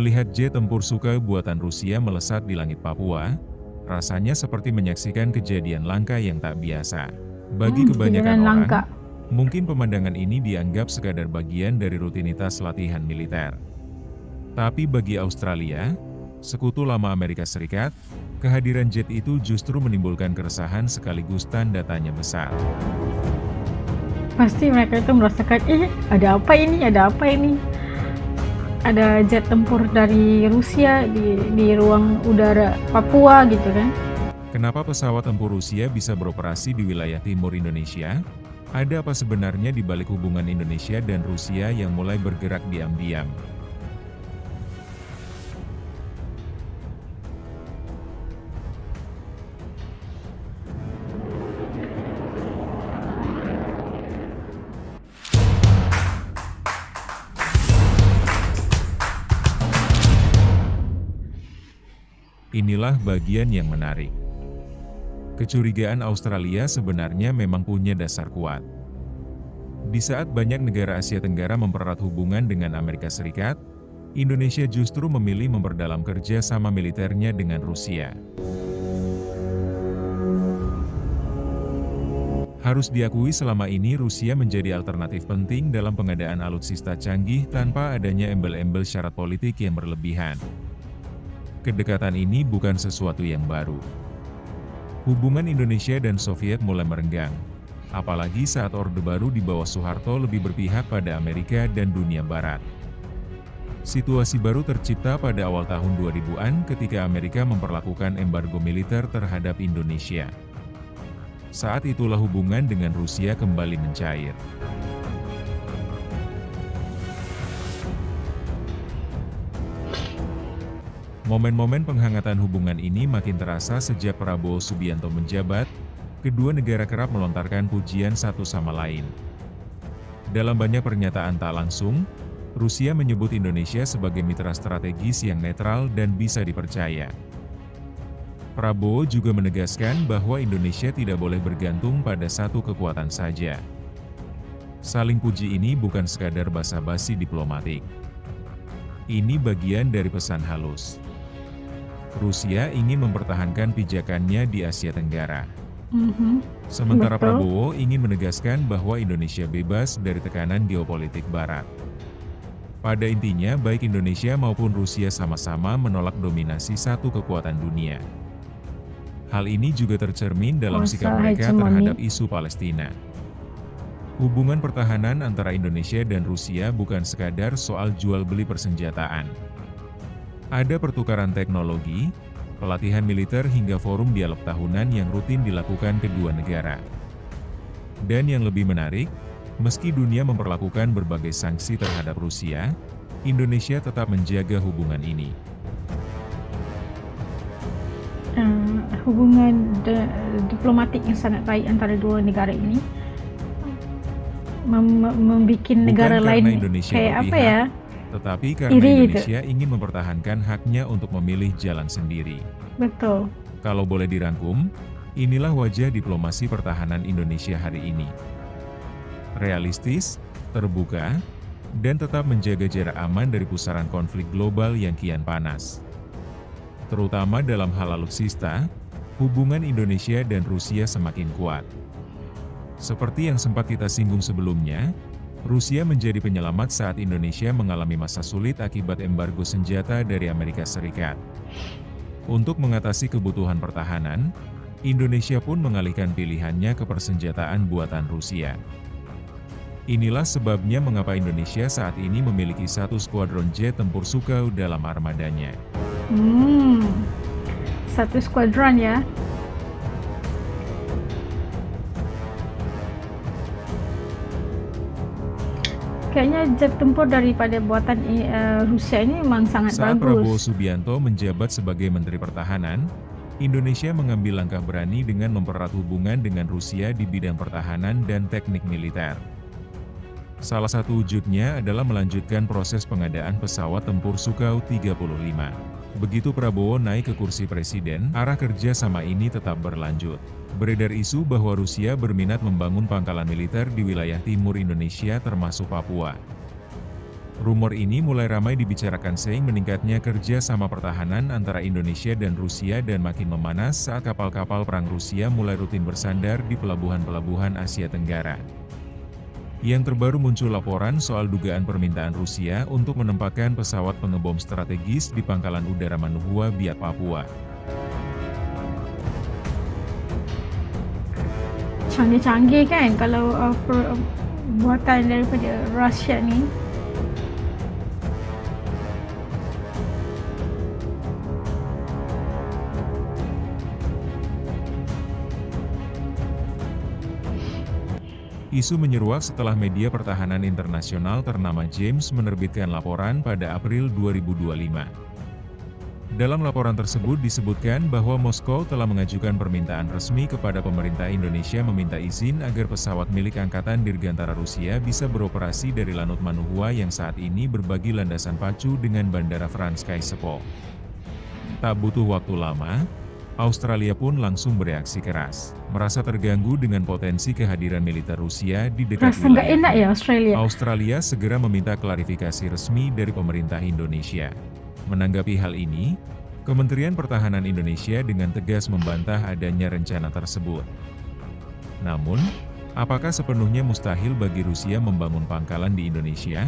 Melihat jet tempur Sukhoi buatan Rusia melesat di langit Papua, rasanya seperti menyaksikan kejadian langka yang tak biasa. Bagi kebanyakan Kejadian orang, langka. mungkin pemandangan ini dianggap sekadar bagian dari rutinitas latihan militer. Tapi bagi Australia, sekutu lama Amerika Serikat, kehadiran jet itu justru menimbulkan keresahan sekaligus tanda tanya besar. Pasti mereka itu merasakan, ada apa ini, ada apa ini. Ada jet tempur dari Rusia di ruang udara Papua gitu kan. Kenapa pesawat tempur Rusia bisa beroperasi di wilayah timur Indonesia? Ada apa sebenarnya di balik hubungan Indonesia dan Rusia yang mulai bergerak diam-diam? Inilah bagian yang menarik. Kecurigaan Australia sebenarnya memang punya dasar kuat. Di saat banyak negara Asia Tenggara mempererat hubungan dengan Amerika Serikat, Indonesia justru memilih memperdalam kerjasama militernya dengan Rusia. Harus diakui selama ini Rusia menjadi alternatif penting dalam pengadaan alutsista canggih tanpa adanya embel-embel syarat politik yang berlebihan. Kedekatan ini bukan sesuatu yang baru. Hubungan Indonesia dan Soviet mulai merenggang, apalagi saat Orde Baru di bawah Soeharto lebih berpihak pada Amerika dan dunia Barat. Situasi baru tercipta pada awal tahun 2000-an ketika Amerika memperlakukan embargo militer terhadap Indonesia. Saat itulah hubungan dengan Rusia kembali mencair. Momen-momen penghangatan hubungan ini makin terasa sejak Prabowo Subianto menjabat, kedua negara kerap melontarkan pujian satu sama lain. Dalam banyak pernyataan tak langsung, Rusia menyebut Indonesia sebagai mitra strategis yang netral dan bisa dipercaya. Prabowo juga menegaskan bahwa Indonesia tidak boleh bergantung pada satu kekuatan saja. Saling puji ini bukan sekadar basa-basi diplomatik. Ini bagian dari pesan halus. Rusia ingin mempertahankan pijakannya di Asia Tenggara. Sementara Betul. Prabowo ingin menegaskan bahwa Indonesia bebas dari tekanan geopolitik Barat. Pada intinya, baik Indonesia maupun Rusia sama-sama menolak dominasi satu kekuatan dunia. Hal ini juga tercermin dalam sikap mereka terhadap isu Palestina. Hubungan pertahanan antara Indonesia dan Rusia bukan sekadar soal jual-beli persenjataan. Ada pertukaran teknologi, pelatihan militer hingga forum dialog tahunan yang rutin dilakukan kedua negara. Dan yang lebih menarik, meski dunia memperlakukan berbagai sanksi terhadap Rusia, Indonesia tetap menjaga hubungan ini. Hubungan diplomatik yang sangat baik antara dua negara ini membuat negara lain kayak apa ya? Tetapi karena Indonesia ingin mempertahankan haknya untuk memilih jalan sendiri. Betul. Kalau boleh dirangkum, inilah wajah diplomasi pertahanan Indonesia hari ini. Realistis, terbuka, dan tetap menjaga jarak aman dari pusaran konflik global yang kian panas. Terutama dalam hal alutsista, hubungan Indonesia dan Rusia semakin kuat. Seperti yang sempat kita singgung sebelumnya, Rusia menjadi penyelamat saat Indonesia mengalami masa sulit akibat embargo senjata dari Amerika Serikat. Untuk mengatasi kebutuhan pertahanan, Indonesia pun mengalihkan pilihannya ke persenjataan buatan Rusia. Inilah sebabnya mengapa Indonesia saat ini memiliki satu skuadron jet tempur Sukhoi dalam armadanya. Satu skuadron ya. Kayaknya jet tempur daripada buatan Rusia ini memang sangat bagus. Saat Prabowo Subianto menjabat sebagai Menteri Pertahanan, Indonesia mengambil langkah berani dengan mempererat hubungan dengan Rusia di bidang pertahanan dan teknik militer. Salah satu wujudnya adalah melanjutkan proses pengadaan pesawat tempur Sukhoi 35. Begitu Prabowo naik ke kursi presiden, arah kerjasama ini tetap berlanjut. Beredar isu bahwa Rusia berminat membangun pangkalan militer di wilayah timur Indonesia termasuk Papua. Rumor ini mulai ramai dibicarakan seiring meningkatnya kerja sama pertahanan antara Indonesia dan Rusia dan makin memanas saat kapal-kapal perang Rusia mulai rutin bersandar di pelabuhan-pelabuhan Asia Tenggara. Yang terbaru muncul laporan soal dugaan permintaan Rusia untuk menempatkan pesawat pengebom strategis di Pangkalan Udara Manuhua, Biak, Papua. Canggih-canggih kan kalau buatan daripada Rusia ni. Isu menyeruak setelah media pertahanan internasional ternama James menerbitkan laporan pada April 2025. Dalam laporan tersebut disebutkan bahwa Moskow telah mengajukan permintaan resmi kepada pemerintah Indonesia meminta izin agar pesawat milik Angkatan Dirgantara Rusia bisa beroperasi dari Lanut Manuhua yang saat ini berbagi landasan pacu dengan Bandara Frans Kaisepol. Tak butuh waktu lama, Australia pun langsung bereaksi keras, merasa terganggu dengan potensi kehadiran militer Rusia di dekat Rasa nggak wilayahnya. enak ya Australia. Australia segera meminta klarifikasi resmi dari pemerintah Indonesia. Menanggapi hal ini, Kementerian Pertahanan Indonesia dengan tegas membantah adanya rencana tersebut. Namun, apakah sepenuhnya mustahil bagi Rusia membangun pangkalan di Indonesia?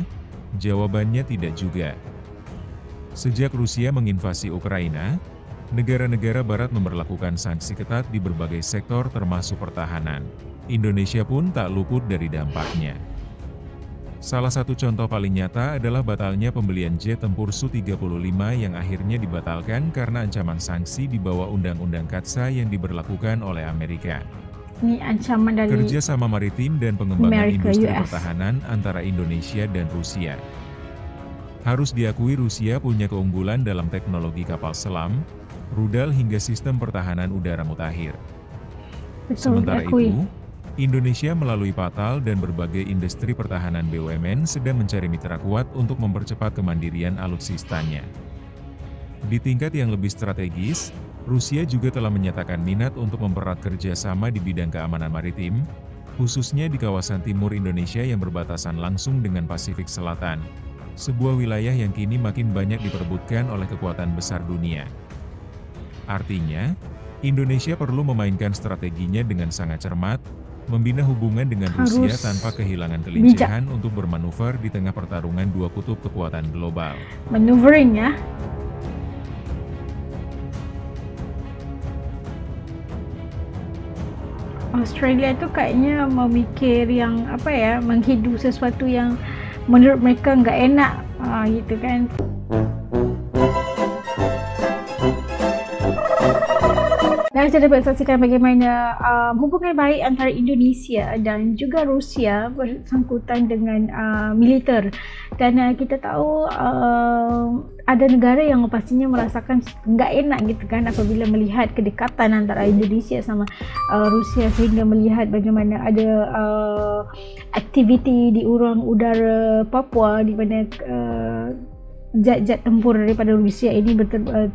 Jawabannya tidak juga. Sejak Rusia menginvasi Ukraina, negara-negara Barat memberlakukan sanksi ketat di berbagai sektor termasuk pertahanan. Indonesia pun tak luput dari dampaknya. Salah satu contoh paling nyata adalah batalnya pembelian jet tempur Su-35 yang akhirnya dibatalkan karena ancaman sanksi di bawah Undang-Undang KATSA yang diberlakukan oleh Amerika. Ini ancaman dari Kerjasama maritim dan pengembangan Amerika, industri US. pertahanan antara Indonesia dan Rusia. Harus diakui Rusia punya keunggulan dalam teknologi kapal selam, rudal hingga sistem pertahanan udara mutakhir. betul Sementara diakui. itu, Indonesia melalui PATAL dan berbagai industri pertahanan BUMN sedang mencari mitra kuat untuk mempercepat kemandirian alutsistanya. Di tingkat yang lebih strategis, Rusia juga telah menyatakan minat untuk mempererat kerjasama di bidang keamanan maritim, khususnya di kawasan timur Indonesia yang berbatasan langsung dengan Pasifik Selatan, sebuah wilayah yang kini makin banyak diperebutkan oleh kekuatan besar dunia. Artinya, Indonesia perlu memainkan strateginya dengan sangat cermat, membina hubungan dengan Rusia Harus tanpa kehilangan kelincahan untuk bermanuver di tengah pertarungan dua kutub kekuatan global. Maneuvering ya. Australia tu kayaknya memikir yang apa ya, menghidu sesuatu yang menurut mereka nggak enak, gitu kan. Dan kita dapat saksikan bagaimana hubungan baik antara Indonesia dan juga Rusia bersangkutan dengan militer. Dan kita tahu ada negara yang pastinya merasakan nggak enak gitu kan apabila melihat kedekatan antara Indonesia sama Rusia, sehingga melihat bagaimana ada aktiviti di ruang udara Papua di mana jet-jet tempur daripada Rusia ini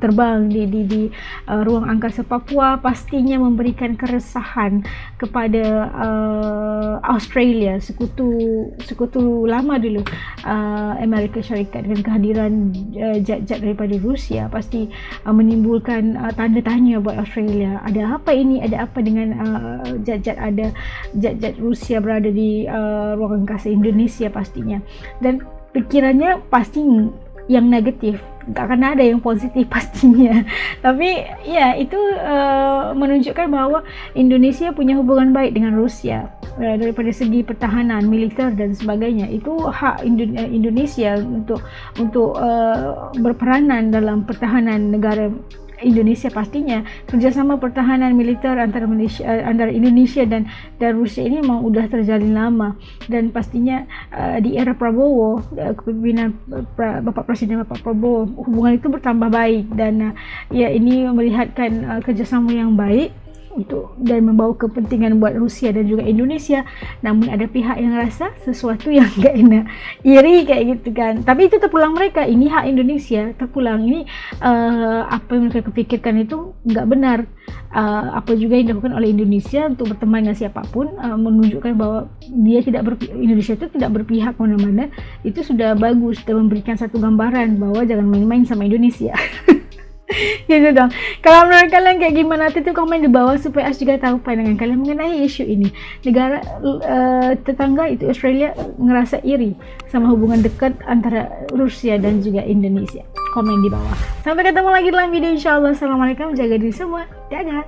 terbang di ruang angkasa Papua, pastinya memberikan keresahan kepada Australia, sekutu lama dulu Amerika Syarikat. Dengan kehadiran jet-jet daripada Rusia pasti menimbulkan tanda tanya buat Australia. Ada apa ini? Ada apa dengan jet-jet Rusia berada di ruang angkasa Indonesia pastinya. Dan pikirannya pasti yang negatif, tak akan ada yang positif pastinya. Tapi ya itu menunjukkan bahawa Indonesia punya hubungan baik dengan Rusia daripada segi pertahanan, militer dan sebagainya. Itu hak Indonesia untuk berperanan dalam pertahanan negara Indonesia. Pastinya kerjasama pertahanan militer antara Indonesia dan Rusia ini memang sudah terjalin lama, dan pastinya di era Prabowo, kepimpinan Bapak Presiden Prabowo, hubungan itu bertambah baik. Dan ya, ini melihatkan kerjasama yang baik untuk dan membawa kepentingan buat Rusia dan juga Indonesia. Namun ada pihak yang rasa sesuatu yang gak enak, iri kayak gitu kan. Tapi itu terpulang mereka, ini hak Indonesia, terpulang ini apa yang mereka pikirkan itu nggak benar. Apa juga yang dilakukan oleh Indonesia untuk berteman dengan siapapun, menunjukkan bahwa Indonesia itu tidak berpihak mana-mana, itu sudah bagus, sudah memberikan satu gambaran bahwa jangan main-main sama Indonesia. Gitu dong. Kalau menurut kalian kayak gimana, nanti tuh komen di bawah supaya As juga tahu pandangan kalian mengenai isu ini. Negara tetangga itu Australia ngerasa iri sama hubungan dekat antara Rusia dan juga Indonesia. Komen di bawah. Sampai ketemu lagi dalam video, insyaallah. Assalamualaikum, jaga diri semua, dadah.